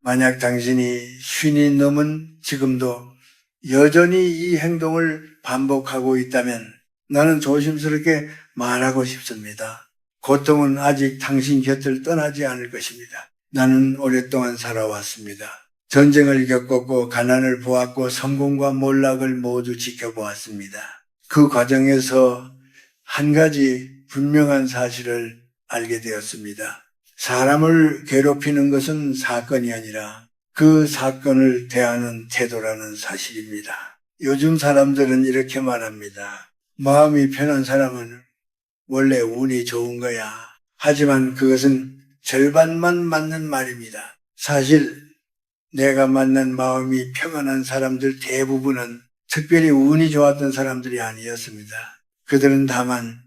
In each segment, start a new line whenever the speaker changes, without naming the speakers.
만약 당신이 쉰이 넘은 지금도 여전히 이 행동을 반복하고 있다면 나는 조심스럽게 말하고 싶습니다. 고통은 아직 당신 곁을 떠나지 않을 것입니다. 나는 오랫동안 살아왔습니다. 전쟁을 겪었고 가난을 보았고 성공과 몰락을 모두 지켜보았습니다. 그 과정에서 한 가지 분명한 사실을 알게 되었습니다. 사람을 괴롭히는 것은 사건이 아니라 그 사건을 대하는 태도라는 사실입니다. 요즘 사람들은 이렇게 말합니다. 마음이 편한 사람은 원래 운이 좋은 거야. 하지만 그것은 절반만 맞는 말입니다. 사실 내가 만난 마음이 평안한 사람들 대부분은 특별히 운이 좋았던 사람들이 아니었습니다. 그들은 다만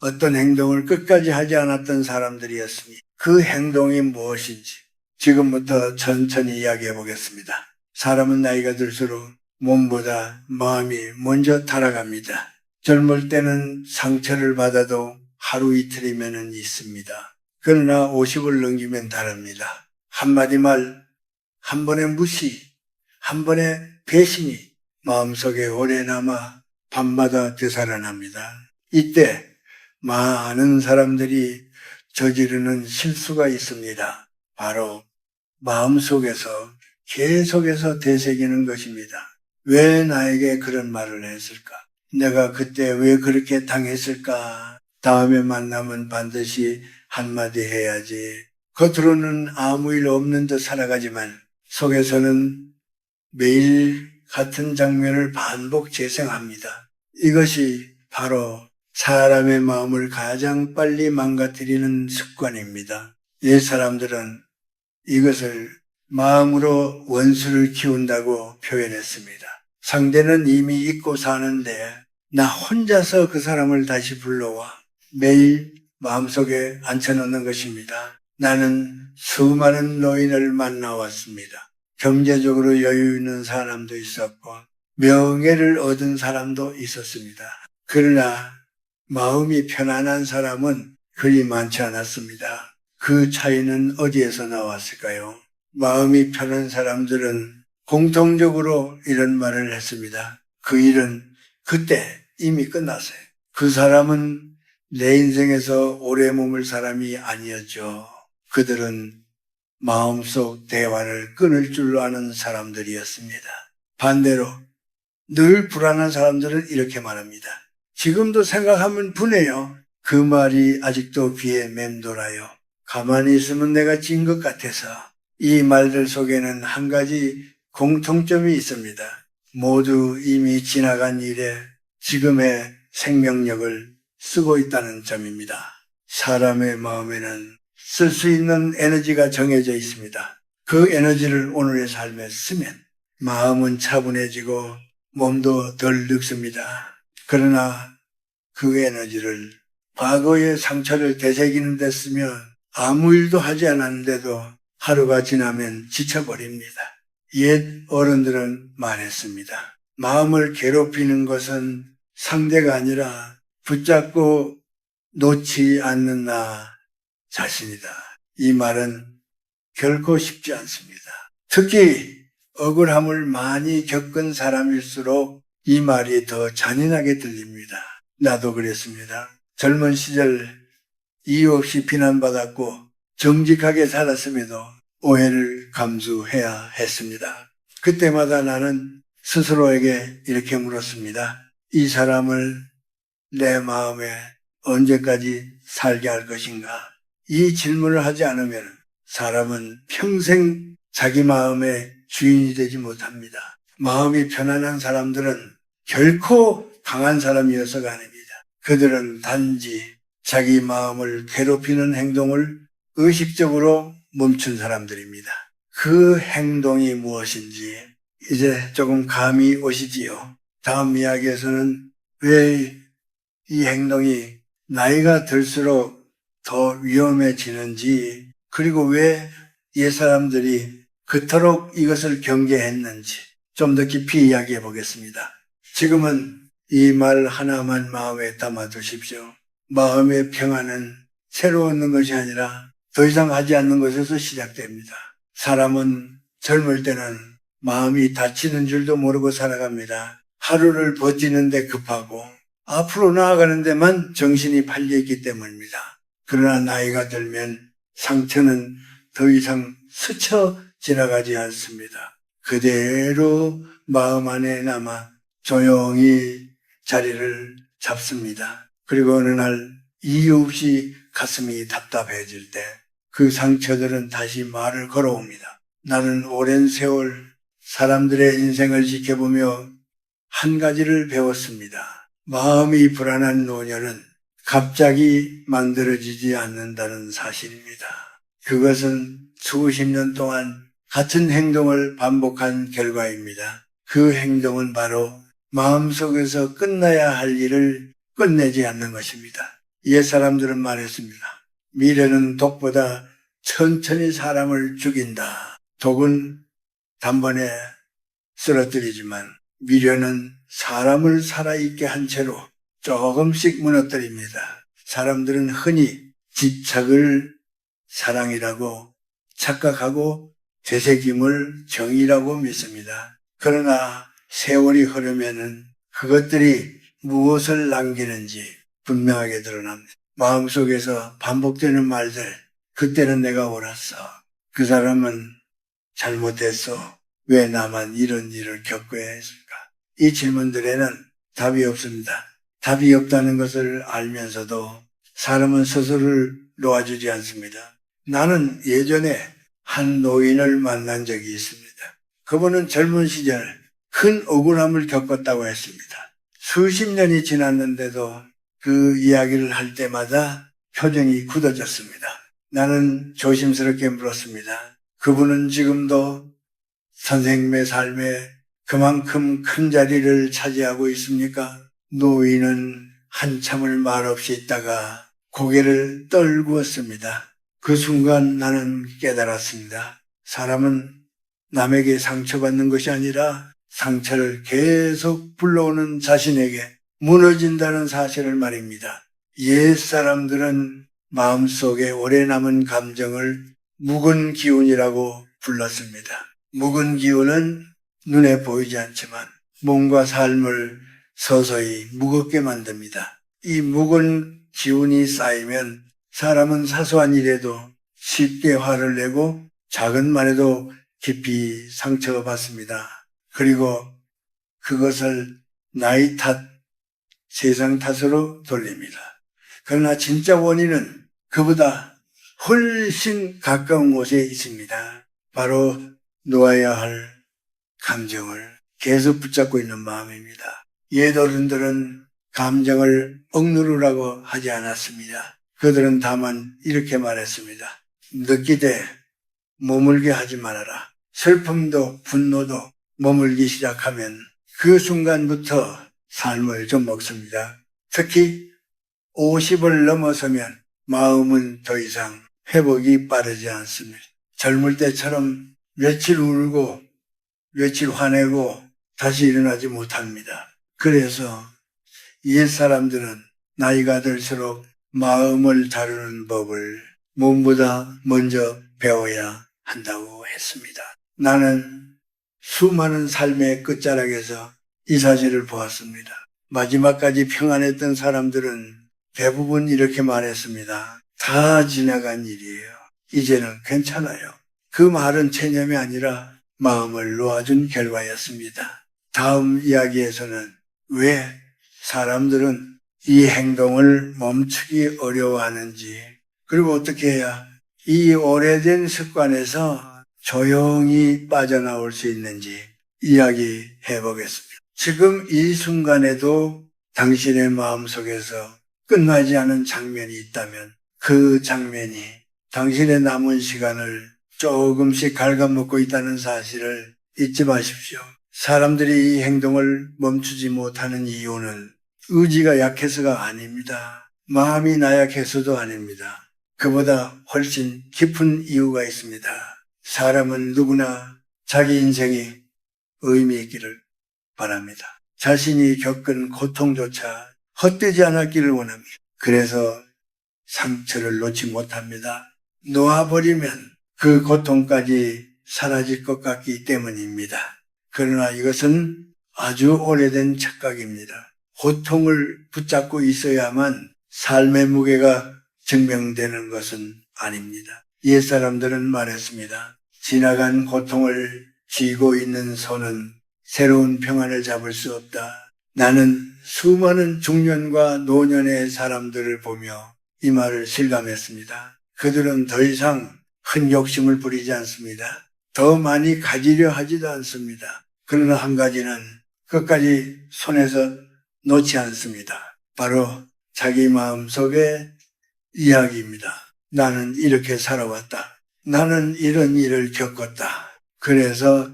어떤 행동을 끝까지 하지 않았던 사람들이었습니다. 그 행동이 무엇인지 지금부터 천천히 이야기해 보겠습니다. 사람은 나이가 들수록 몸보다 마음이 먼저 타락합니다. 젊을 때는 상처를 받아도 하루 이틀이면 있습니다. 그러나 50을 넘기면 다릅니다. 한마디 말, 한 번의 무시, 한 번의 배신이 마음속에 오래 남아 밤마다 되살아납니다. 이때 많은 사람들이 저지르는 실수가 있습니다. 바로 마음속에서 계속해서 되새기는 것입니다. 왜 나에게 그런 말을 했을까? 내가 그때 왜 그렇게 당했을까? 다음에 만나면 반드시 한마디 해야지. 겉으로는 아무 일 없는 듯 살아가지만 속에서는 매일 같은 장면을 반복 재생합니다. 이것이 바로 사람의 마음을 가장 빨리 망가뜨리는 습관입니다. 옛 사람들은 이것을 마음으로 원수를 키운다고 표현했습니다. 상대는 이미 잊고 사는데 나 혼자서 그 사람을 다시 불러와 매일 마음속에 앉혀놓는 것입니다. 나는 수많은 노인을 만나왔습니다. 경제적으로 여유 있는 사람도 있었고 명예를 얻은 사람도 있었습니다. 그러나 마음이 편안한 사람은 그리 많지 않았습니다. 그 차이는 어디에서 나왔을까요? 마음이 편한 사람들은 공통적으로 이런 말을 했습니다. 그 일은 그때 이미 끝났어요. 그 사람은 내 인생에서 오래 머물 사람이 아니었죠. 그들은 마음속 대화를 끊을 줄 아는 사람들이었습니다. 반대로 늘 불안한 사람들은 이렇게 말합니다. 지금도 생각하면 분해요. 그 말이 아직도 귀에 맴돌아요. 가만히 있으면 내가 진 것 같아서. 이 말들 속에는 한 가지 공통점이 있습니다. 모두 이미 지나간 일에 지금의 생명력을 쓰고 있다는 점입니다. 사람의 마음에는 쓸 수 있는 에너지가 정해져 있습니다. 그 에너지를 오늘의 삶에 쓰면 마음은 차분해지고 몸도 덜 늙습니다. 그러나 그 에너지를 과거의 상처를 되새기는 데 쓰면 아무 일도 하지 않았는데도 하루가 지나면 지쳐버립니다. 옛 어른들은 말했습니다. 마음을 괴롭히는 것은 상대가 아니라 붙잡고 놓지 않는 나 자신이다. 이 말은 결코 쉽지 않습니다. 특히 억울함을 많이 겪은 사람일수록 이 말이 더 잔인하게 들립니다. 나도 그랬습니다. 젊은 시절 이유 없이 비난받았고 정직하게 살았음에도 오해를 감수해야 했습니다. 그때마다 나는 스스로에게 이렇게 물었습니다. 이 사람을 내 마음에 언제까지 살게 할 것인가? 이 질문을 하지 않으면 사람은 평생 자기 마음의 주인이 되지 못합니다. 마음이 편안한 사람들은 결코 강한 사람이어서가 아닙니다. 그들은 단지 자기 마음을 괴롭히는 행동을 의식적으로 멈춘 사람들입니다. 그 행동이 무엇인지 이제 조금 감이 오시지요. 다음 이야기에서는 왜 이 행동이 나이가 들수록 더 위험해지는지, 그리고 왜 옛사람들이 그토록 이것을 경계했는지 좀 더 깊이 이야기해 보겠습니다. 지금은 이 말 하나만 마음에 담아 두십시오. 마음의 평안은 새로 얻는 것이 아니라 더 이상 하지 않는 것에서 시작됩니다. 사람은 젊을 때는 마음이 다치는 줄도 모르고 살아갑니다. 하루를 버티는데 급하고 앞으로 나아가는 데만 정신이 팔려있기 때문입니다. 그러나 나이가 들면 상처는 더 이상 스쳐 지나가지 않습니다. 그대로 마음 안에 남아 조용히 자리를 잡습니다. 그리고 어느 날 이유 없이 가슴이 답답해질 때 그 상처들은 다시 말을 걸어옵니다. 나는 오랜 세월 사람들의 인생을 지켜보며 한 가지를 배웠습니다. 마음이 불안한 노년은 갑자기 만들어지지 않는다는 사실입니다. 그것은 수십 년 동안 같은 행동을 반복한 결과입니다. 그 행동은 바로 마음속에서 끝나야 할 일을 끝내지 않는 것입니다. 옛 사람들은 말했습니다. 미래는 독보다 천천히 사람을 죽인다. 독은 단번에 쓰러뜨리지만 미련은 사람을 살아있게 한 채로 조금씩 무너뜨립니다. 사람들은 흔히 집착을 사랑이라고 착각하고 되새김을 정의라고 믿습니다. 그러나 세월이 흐르면은 그것들이 무엇을 남기는지 분명하게 드러납니다. 마음속에서 반복되는 말들, 그때는 내가 옳았어. 그 사람은 잘못했어. 왜 나만 이런 일을 겪어야 했을까? 이 질문들에는 답이 없습니다. 답이 없다는 것을 알면서도 사람은 스스로를 놓아주지 않습니다. 나는 예전에 한 노인을 만난 적이 있습니다. 그분은 젊은 시절 큰 억울함을 겪었다고 했습니다. 수십 년이 지났는데도 그 이야기를 할 때마다 표정이 굳어졌습니다. 나는 조심스럽게 물었습니다. 그분은 지금도 선생님의 삶에 그만큼 큰 자리를 차지하고 있습니까? 노인은 한참을 말없이 있다가 고개를 떨구었습니다. 그 순간 나는 깨달았습니다. 사람은 남에게 상처받는 것이 아니라 상처를 계속 불러오는 자신에게 무너진다는 사실을 말입니다. 옛 사람들은 마음속에 오래 남은 감정을 묵은 기운이라고 불렀습니다. 묵은 기운은 눈에 보이지 않지만 몸과 삶을 서서히 무겁게 만듭니다. 이 묵은 기운이 쌓이면 사람은 사소한 일에도 쉽게 화를 내고 작은 말에도 깊이 상처받습니다. 그리고 그것을 나이 탓, 세상 탓으로 돌립니다. 그러나 진짜 원인은 그보다 훨씬 가까운 곳에 있습니다. 바로 놓아야 할 감정을 계속 붙잡고 있는 마음입니다. 옛 어른들은 감정을 억누르라고 하지 않았습니다. 그들은 다만 이렇게 말했습니다. 느끼되 머물게 하지 말아라. 슬픔도 분노도 머물기 시작하면 그 순간부터 삶을 좀 먹습니다. 특히 50을 넘어서면 마음은 더 이상 회복이 빠르지 않습니다. 젊을 때처럼 며칠 울고 며칠 화내고 다시 일어나지 못합니다. 그래서 옛 사람들은 나이가 들수록 마음을 다루는 법을 몸보다 먼저 배워야 한다고 했습니다. 나는 수많은 삶의 끝자락에서 이 사실을 보았습니다. 마지막까지 평안했던 사람들은 대부분 이렇게 말했습니다. 다 지나간 일이에요. 이제는 괜찮아요. 그 말은 체념이 아니라 마음을 놓아준 결과였습니다. 다음 이야기에서는 왜 사람들은 이 행동을 멈추기 어려워하는지, 그리고 어떻게 해야 이 오래된 습관에서 조용히 빠져나올 수 있는지 이야기해 보겠습니다. 지금 이 순간에도 당신의 마음속에서 끝나지 않은 장면이 있다면 그 장면이 당신의 남은 시간을 조금씩 갉아먹고 있다는 사실을 잊지 마십시오. 사람들이 이 행동을 멈추지 못하는 이유는 의지가 약해서가 아닙니다. 마음이 나약해서도 아닙니다. 그보다 훨씬 깊은 이유가 있습니다. 사람은 누구나 자기 인생이 의미 있기를 바랍니다. 자신이 겪은 고통조차 헛되지 않았기를 원합니다. 그래서 상처를 놓지 못합니다. 놓아버리면 그 고통까지 사라질 것 같기 때문입니다. 그러나 이것은 아주 오래된 착각입니다. 고통을 붙잡고 있어야만 삶의 무게가 증명되는 것은 아닙니다. 옛사람들은 말했습니다. 지나간 고통을 쥐고 있는 손은 새로운 평안을 잡을 수 없다. 나는 수많은 중년과 노년의 사람들을 보며 이 말을 실감했습니다. 그들은 더 이상 큰 욕심을 부리지 않습니다. 더 많이 가지려 하지도 않습니다. 그러나 한 가지는 끝까지 손에서 놓지 않습니다. 바로 자기 마음속의 이야기입니다. 나는 이렇게 살아왔다. 나는 이런 일을 겪었다. 그래서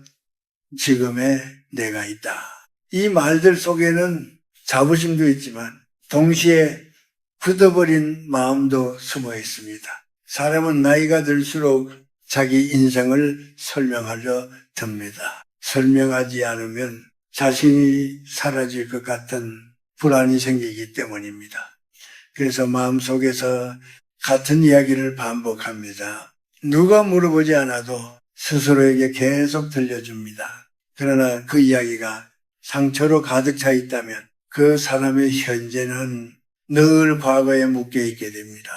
지금의 내가 있다. 이 말들 속에는 자부심도 있지만 동시에 굳어버린 마음도 숨어 있습니다. 사람은 나이가 들수록 자기 인생을 설명하려 듭니다. 설명하지 않으면 자신이 사라질 것 같은 불안이 생기기 때문입니다. 그래서 마음속에서 같은 이야기를 반복합니다. 누가 물어보지 않아도 스스로에게 계속 들려줍니다. 그러나 그 이야기가 상처로 가득 차 있다면 그 사람의 현재는 늘 과거에 묶여 있게 됩니다.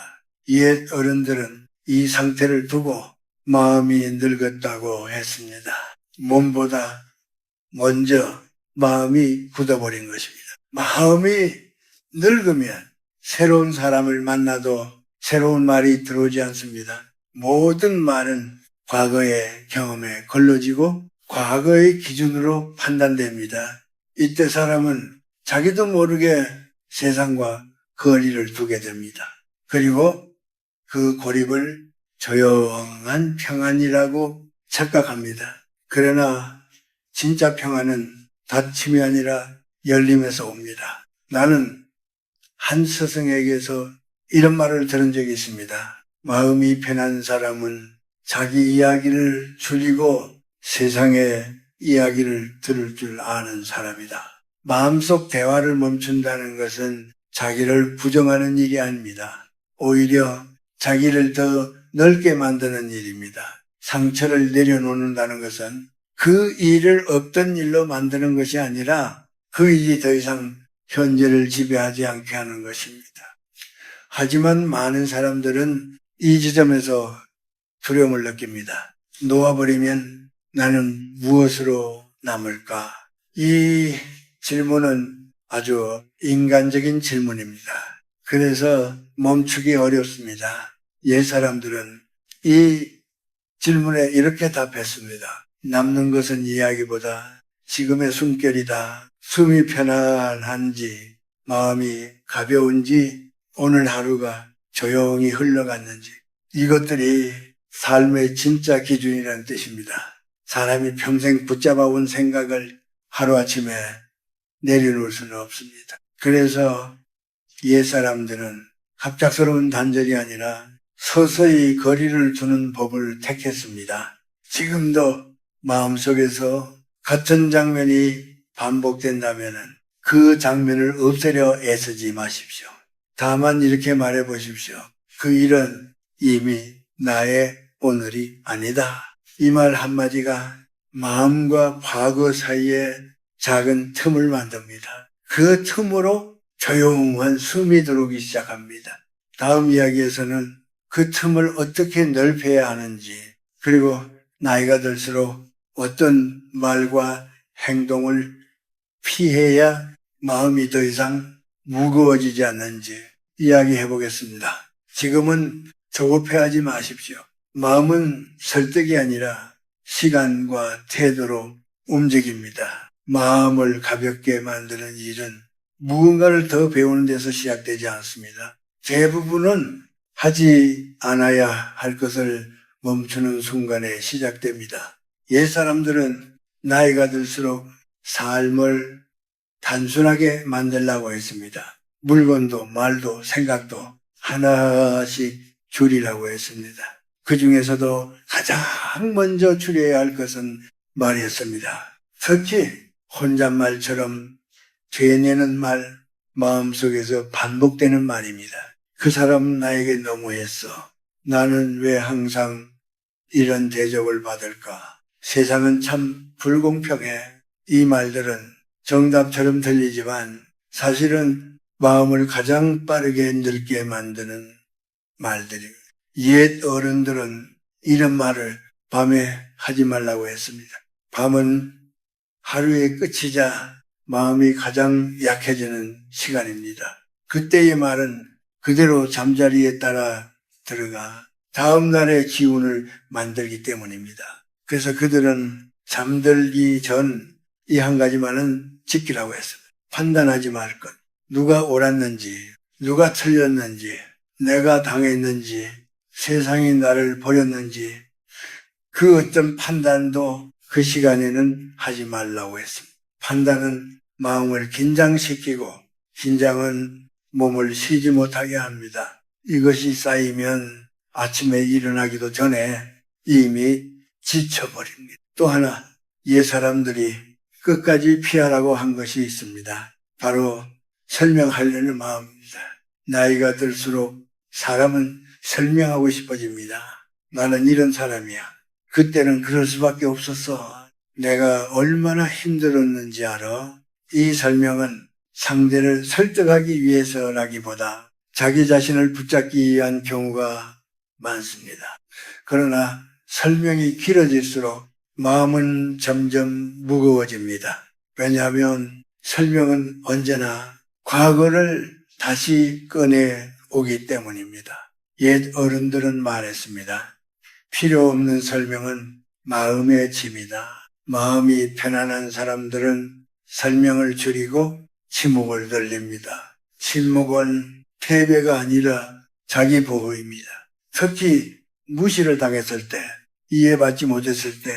옛 어른들은 이 상태를 두고 마음이 늙었다고 했습니다. 몸보다 먼저 마음이 굳어버린 것입니다. 마음이 늙으면 새로운 사람을 만나도 새로운 말이 들어오지 않습니다. 모든 말은 과거의 경험에 걸러지고 과거의 기준으로 판단됩니다. 이때 사람은 자기도 모르게 세상과 거리를 두게 됩니다. 그리고 그 고립을 조용한 평안이라고 착각합니다. 그러나 진짜 평안은 닫힘이 아니라 열림에서 옵니다. 나는 한 스승에게서 이런 말을 들은 적이 있습니다. 마음이 편한 사람은 자기 이야기를 줄이고 세상의 이야기를 들을 줄 아는 사람이다. 마음속 대화를 멈춘다는 것은 자기를 부정하는 일이 아닙니다. 오히려 자기를 더 넓게 만드는 일입니다. 상처를 내려놓는다는 것은 그 일을 없던 일로 만드는 것이 아니라 그 일이 더 이상 현재를 지배하지 않게 하는 것입니다. 하지만 많은 사람들은 이 지점에서 두려움을 느낍니다. 놓아버리면 나는 무엇으로 남을까? 이 질문은 아주 인간적인 질문입니다. 그래서 멈추기 어렵습니다. 옛 사람들은 이 질문에 이렇게 답했습니다. 남는 것은 이야기보다 지금의 숨결이다. 숨이 편안한지 마음이 가벼운지 오늘 하루가 조용히 흘러갔는지 이것들이 삶의 진짜 기준이라는 뜻입니다. 사람이 평생 붙잡아온 생각을 하루아침에 내려놓을 수는 없습니다. 그래서 옛 사람들은 갑작스러운 단절이 아니라 서서히 거리를 두는 법을 택했습니다. 지금도 마음속에서 같은 장면이 반복된다면 그 장면을 없애려 애쓰지 마십시오. 다만 이렇게 말해 보십시오. 그 일은 이미 나의 오늘이 아니다. 이 말 한마디가 마음과 과거 사이에 작은 틈을 만듭니다. 그 틈으로 조용한 숨이 들어오기 시작합니다. 다음 이야기에서는 그 틈을 어떻게 넓혀야 하는지, 그리고 나이가 들수록 어떤 말과 행동을 피해야 마음이 더 이상 무거워지지 않는지 이야기해 보겠습니다. 지금은 조급해하지 마십시오. 마음은 설득이 아니라 시간과 태도로 움직입니다. 마음을 가볍게 만드는 일은 무언가를 더 배우는 데서 시작되지 않습니다. 대부분은 하지 않아야 할 것을 멈추는 순간에 시작됩니다. 옛 사람들은 나이가 들수록 삶을 단순하게 만들려고 했습니다. 물건도 말도 생각도 하나씩 줄이라고 했습니다. 그 중에서도 가장 먼저 줄여야 할 것은 말이었습니다. 특히 혼잣말처럼 되뇌는 말, 마음속에서 반복되는 말입니다. 그 사람은 나에게 너무했어. 나는 왜 항상 이런 대접을 받을까? 세상은 참 불공평해. 이 말들은 정답처럼 들리지만 사실은 마음을 가장 빠르게 늙게 만드는 말들입니다. 옛 어른들은 이런 말을 밤에 하지 말라고 했습니다. 밤은 하루의 끝이자 마음이 가장 약해지는 시간입니다. 그때의 말은 그대로 잠자리에 따라 들어가 다음 날의 기운을 만들기 때문입니다. 그래서 그들은 잠들기 전 이 한 가지만은 지키라고 했습니다. 판단하지 말 것. 누가 옳았는지, 누가 틀렸는지, 내가 당했는지, 세상이 나를 버렸는지 그 어떤 판단도 그 시간에는 하지 말라고 했습니다. 판단은 마음을 긴장시키고 긴장은 몸을 쉬지 못하게 합니다. 이것이 쌓이면 아침에 일어나기도 전에 이미 지쳐버립니다. 또 하나 옛 사람들이 끝까지 피하라고 한 것이 있습니다. 바로 설명하려는 마음입니다. 나이가 들수록 사람은 설명하고 싶어집니다. 나는 이런 사람이야. 그때는 그럴 수밖에 없었어. 내가 얼마나 힘들었는지 알아? 이 설명은 상대를 설득하기 위해서라기보다 자기 자신을 붙잡기 위한 경우가 많습니다. 그러나 설명이 길어질수록 마음은 점점 무거워집니다. 왜냐하면 설명은 언제나 과거를 다시 꺼내 오기 때문입니다. 옛 어른들은 말했습니다. 필요 없는 설명은 마음의 짐이다. 마음이 편안한 사람들은 설명을 줄이고 침묵을 늘립니다. 침묵은 패배가 아니라 자기 보호입니다. 특히 무시를 당했을 때, 이해받지 못했을 때,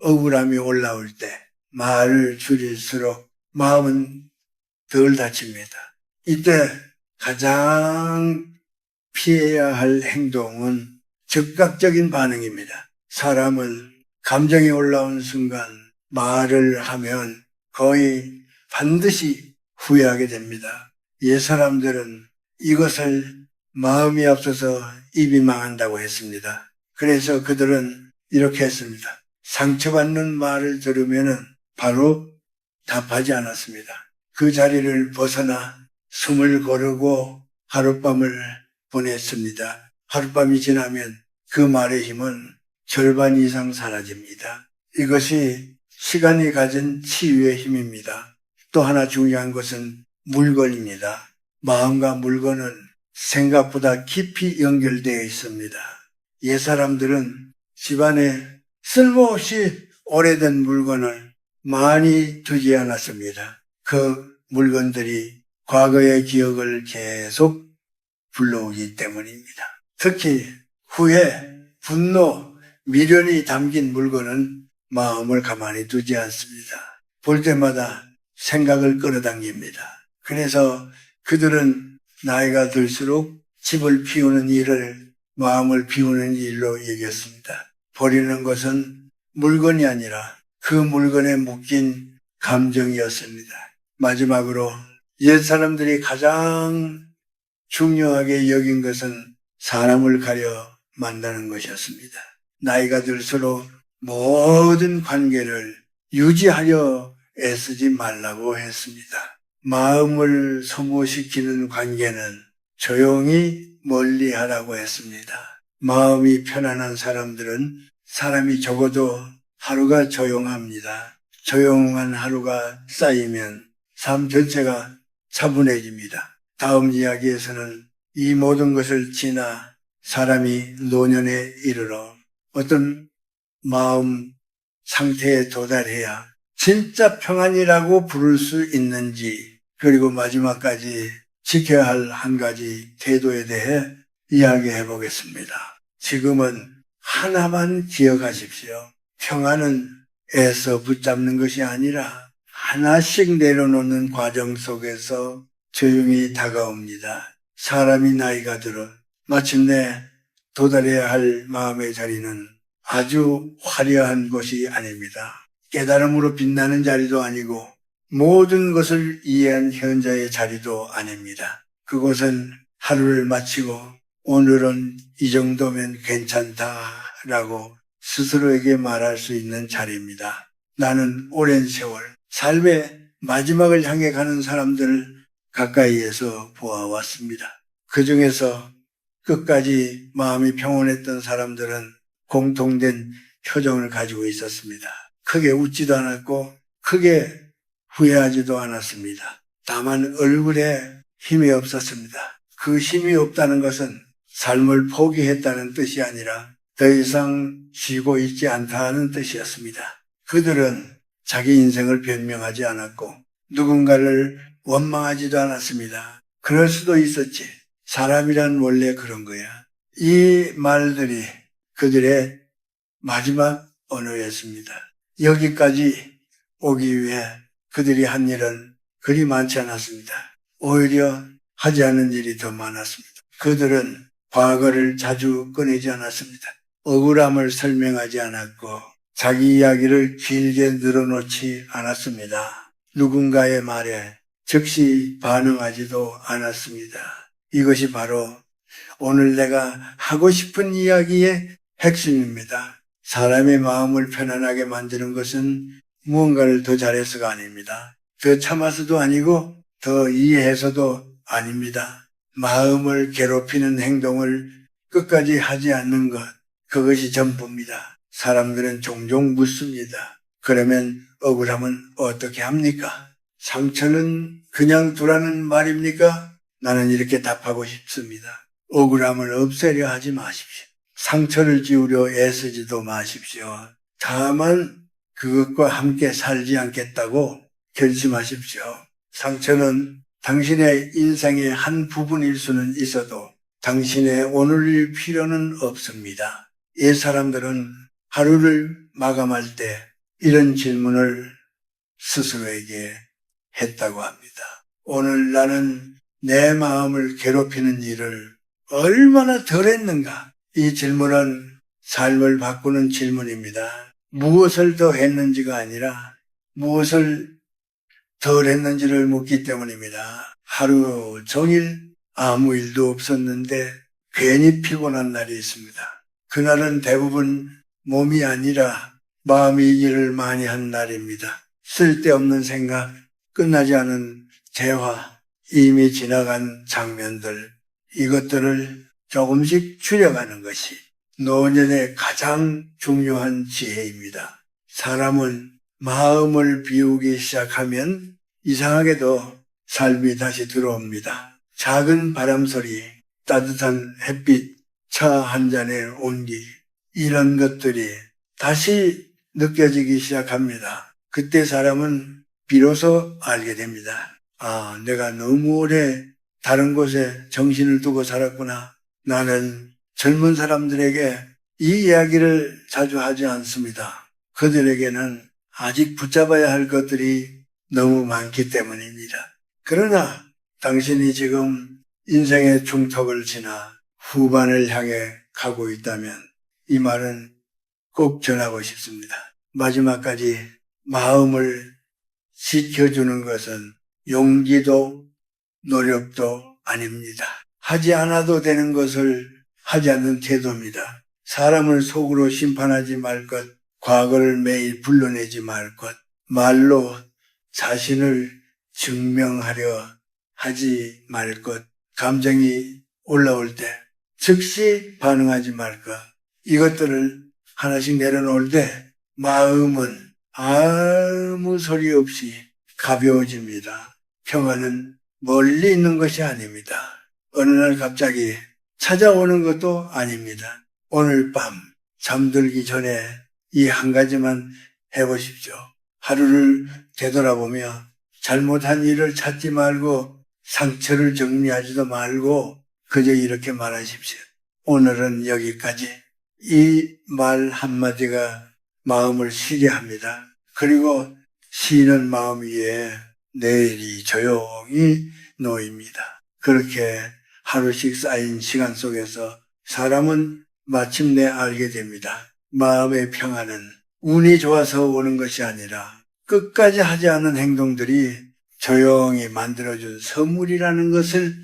억울함이 올라올 때 말을 줄일수록 마음은 덜 다칩니다. 이때 가장 피해야 할 행동은 즉각적인 반응입니다. 사람은 감정이 올라온 순간 말을 하면 거의 반드시 후회하게 됩니다. 옛 사람들은 이것을 마음이 앞서서 입이 망한다고 했습니다. 그래서 그들은 이렇게 했습니다. 상처받는 말을 들으면 바로 답하지 않았습니다. 그 자리를 벗어나 숨을 고르고 하룻밤을 보냈습니다. 하룻밤이 지나면 그 말의 힘은 절반 이상 사라집니다. 이것이 시간이 가진 치유의 힘입니다. 또 하나 중요한 것은 물건입니다. 마음과 물건은 생각보다 깊이 연결되어 있습니다. 옛 사람들은 집안에 쓸모없이 오래된 물건을 많이 두지 않았습니다. 그 물건들이 과거의 기억을 계속 불러오기 때문입니다. 특히 후회, 분노, 미련이 담긴 물건은 마음을 가만히 두지 않습니다. 볼 때마다 생각을 끌어당깁니다. 그래서 그들은 나이가 들수록 집을 비우는 일을 마음을 비우는 일로 여겼습니다. 버리는 것은 물건이 아니라 그 물건에 묶인 감정이었습니다. 마지막으로 옛 사람들이 가장 중요하게 여긴 것은 사람을 가려 만나는 것이었습니다. 나이가 들수록 모든 관계를 유지하려 애쓰지 말라고 했습니다. 마음을 소모시키는 관계는 조용히 멀리하라고 했습니다. 마음이 편안한 사람들은 사람이 적어도 하루가 조용합니다. 조용한 하루가 쌓이면 삶 전체가 차분해집니다. 다음 이야기에서는 이 모든 것을 지나 사람이 노년에 이르러 어떤 마음 상태에 도달해야 진짜 평안이라고 부를 수 있는지, 그리고 마지막까지 지켜야 할 한 가지 태도에 대해 이야기해 보겠습니다. 지금은 하나만 기억하십시오. 평안은 애써 붙잡는 것이 아니라 하나씩 내려놓는 과정 속에서 조용히 다가옵니다. 사람이 나이가 들어 마침내 도달해야 할 마음의 자리는 아주 화려한 곳이 아닙니다. 깨달음으로 빛나는 자리도 아니고 모든 것을 이해한 현자의 자리도 아닙니다. 그곳은 하루를 마치고 오늘은 이 정도면 괜찮다라고 스스로에게 말할 수 있는 자리입니다. 나는 오랜 세월 삶의 마지막을 향해 가는 사람들을 가까이에서 보아왔습니다. 그 중에서 끝까지 마음이 평온했던 사람들은 공통된 표정을 가지고 있었습니다. 크게 웃지도 않았고 크게 후회하지도 않았습니다. 다만 얼굴에 힘이 없었습니다. 그 힘이 없다는 것은 삶을 포기했다는 뜻이 아니라 더 이상 쉬고 있지 않다는 뜻이었습니다. 그들은 자기 인생을 변명하지 않았고 누군가를 원망하지도 않았습니다. 그럴 수도 있었지. 사람이란 원래 그런 거야. 이 말들이 그들의 마지막 언어였습니다. 여기까지 오기 위해 그들이 한 일은 그리 많지 않았습니다. 오히려 하지 않은 일이 더 많았습니다. 그들은 과거를 자주 꺼내지 않았습니다. 억울함을 설명하지 않았고 자기 이야기를 길게 늘어놓지 않았습니다. 누군가의 말에 즉시 반응하지도 않았습니다. 이것이 바로 오늘 내가 하고 싶은 이야기의 핵심입니다. 사람의 마음을 편안하게 만드는 것은 무언가를 더 잘해서가 아닙니다. 더 참아서도 아니고 더 이해해서도 아닙니다. 마음을 괴롭히는 행동을 끝까지 하지 않는 것, 그것이 전부입니다. 사람들은 종종 묻습니다. 그러면 억울함은 어떻게 합니까? 상처는 그냥 두라는 말입니까? 나는 이렇게 답하고 싶습니다. 억울함을 없애려 하지 마십시오. 상처를 지우려 애쓰지도 마십시오. 다만 그것과 함께 살지 않겠다고 결심하십시오. 상처는 당신의 인생의 한 부분일 수는 있어도 당신의 오늘일 필요는 없습니다. 이 사람들은 하루를 마감할 때 이런 질문을 스스로에게 했다고 합니다. 오늘 나는 내 마음을 괴롭히는 일을 얼마나 덜 했는가? 이 질문은 삶을 바꾸는 질문입니다. 무엇을 더 했는지가 아니라 무엇을 덜 했는지를 묻기 때문입니다. 하루 종일 아무 일도 없었는데 괜히 피곤한 날이 있습니다. 그날은 대부분 몸이 아니라 마음이 일을 많이 한 날입니다. 쓸데없는 생각, 끝나지 않은 대화, 이미 지나간 장면들, 이것들을 조금씩 줄여가는 것이 노년의 가장 중요한 지혜입니다. 사람은 마음을 비우기 시작하면 이상하게도 삶이 다시 들어옵니다. 작은 바람소리, 따뜻한 햇빛, 차 한 잔의 온기, 이런 것들이 다시 느껴지기 시작합니다. 그때 사람은 비로소 알게 됩니다. 아, 내가 너무 오래 다른 곳에 정신을 두고 살았구나. 나는 젊은 사람들에게 이 이야기를 자주 하지 않습니다. 그들에게는 아직 붙잡아야 할 것들이 너무 많기 때문입니다. 그러나 당신이 지금 인생의 중턱을 지나 후반을 향해 가고 있다면 이 말은 꼭 전하고 싶습니다. 마지막까지 마음을 지켜주는 것은 용기도 노력도 아닙니다. 하지 않아도 되는 것을 하지 않는 태도입니다. 사람을 속으로 심판하지 말 것, 과거를 매일 불러내지 말 것, 말로 자신을 증명하려 하지 말 것, 감정이 올라올 때 즉시 반응하지 말 것, 이것들을 하나씩 내려놓을 때 마음은 아무 소리 없이 가벼워집니다. 평화는 멀리 있는 것이 아닙니다. 어느 날 갑자기 찾아오는 것도 아닙니다. 오늘 밤 잠들기 전에 이 한 가지만 해보십시오. 하루를 되돌아보며 잘못한 일을 찾지 말고 상처를 정리하지도 말고 그저 이렇게 말하십시오. 오늘은 여기까지. 이 말 한마디가 마음을 쉬게 합니다. 그리고 쉬는 마음 위에 내일이 조용히 놓입니다. 그렇게 하루씩 쌓인 시간 속에서 사람은 마침내 알게 됩니다. 마음의 평화는 운이 좋아서 오는 것이 아니라 끝까지 하지 않은 행동들이 조용히 만들어준 선물이라는 것을